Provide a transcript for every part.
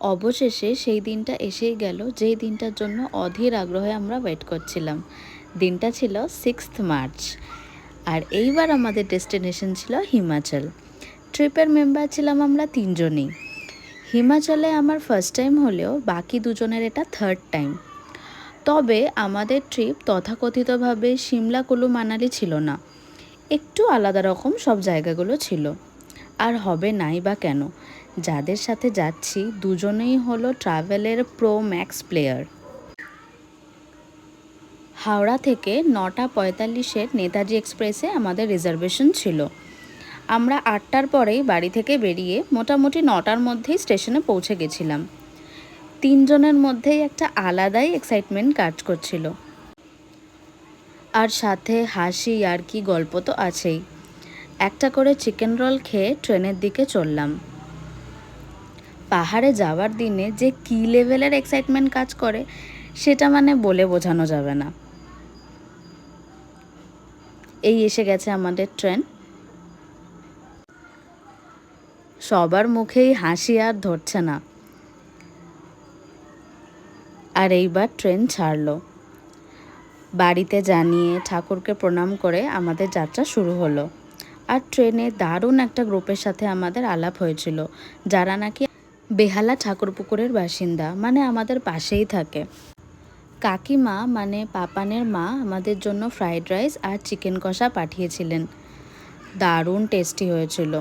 অবশেষে সেই দিনটা এসেই গেল, যেই দিনটার জন্য অধীর আগ্রহে আমরা ওয়েট করছিলাম। দিনটা ছিল 6th মার্চ, আর এইবার আমাদের ডেস্টিনেশন ছিল হিমাচল। ট্রিপের মেম্বার ছিলাম আমরা 3 জনই। হিমাচলে আমার ফার্স্ট টাইম হলেও বাকি দুজনের এটা থার্ড টাইম। তবে আমাদের ট্রিপ তথাকথিতভাবে সিমলা কুলু মানালি ছিল না, একটু আলাদা রকম সব জায়গাগুলো ছিল। আর হবে নাই বা কেন, যাদের সাথে যাচ্ছি দুজনেই হলো ট্রাভেলের প্রো ম্যাক্স প্লেয়ার। হাওড়া থেকে 9:45 নেতাজি এক্সপ্রেসে আমাদের রিজার্ভেশন ছিল। আমরা 8টার পরেই বাড়ি থেকে বেরিয়ে মোটামুটি 9টার মধ্যেই স্টেশনে পৌঁছে গেছিলাম। 3 জনের মধ্যেই একটা আলাদাই এক্সাইটমেন্ট কাজ করছিল, আর সাথে হাসি আর কি গল্প তো আছেই। একটা করে চিকেন রোল খেয়ে ট্রেনের দিকে চললাম। পাহাড়ে যাওয়ার দিনে যে কী লেভেলের এক্সাইটমেন্ট কাজ করে সেটা মানে বলে বোঝানো যাবে না। এই এসে গেছে আমাদের ট্রেন। সবার মুখেই হাসি আর ধরছে না। আর এইবার ট্রেন ছাড়লো। বাড়িতে জানিয়ে ঠাকুরকে প্রণাম করে আমাদের যাত্রা শুরু হলো। আর ট্রেনে দারুণ একটা গ্রুপের সাথে আমাদের আলাপ হয়েছিল, যারা নাকি বেহালা ঠাকুরপুকুরের বাসিন্দা, মানে আমাদের পাশেই থাকে। কাকিমা মানে পাপানের মা আমাদের জন্য ফ্রাইড রাইস আর চিকেন কষা পাঠিয়েছিলেন। দারুণ টেস্টি হয়েছিল।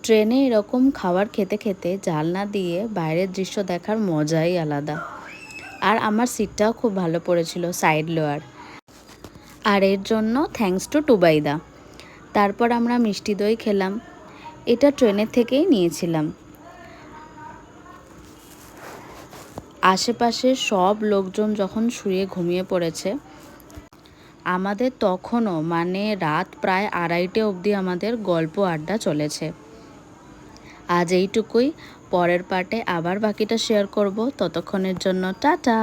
ট্রেনে এরকম খাবার খেতে খেতে জানলা দিয়ে বাইরের দৃশ্য দেখার মজাই আলাদা। আর আমার সিটটাও খুব ভালো পড়েছিল, সাইড লোয়ার। আর এর জন্য থ্যাঙ্কস টু টুবাইদা। তারপর আমরা মিষ্টি দই খেলাম, এটা ট্রেনের থেকেই নিয়েছিলাম। আশেপাশে সব লোকজন যখন শুয়ে ঘুমিয়ে পড়েছে, আমাদের তখনও মানে রাত প্রায় 2:30 অবধি আমাদের গল্প আড্ডা চলেছে। আজ এইটুকুই, পরের পার্টে আবার বাকিটা শেয়ার করব। ততক্ষণের জন্য টাটা।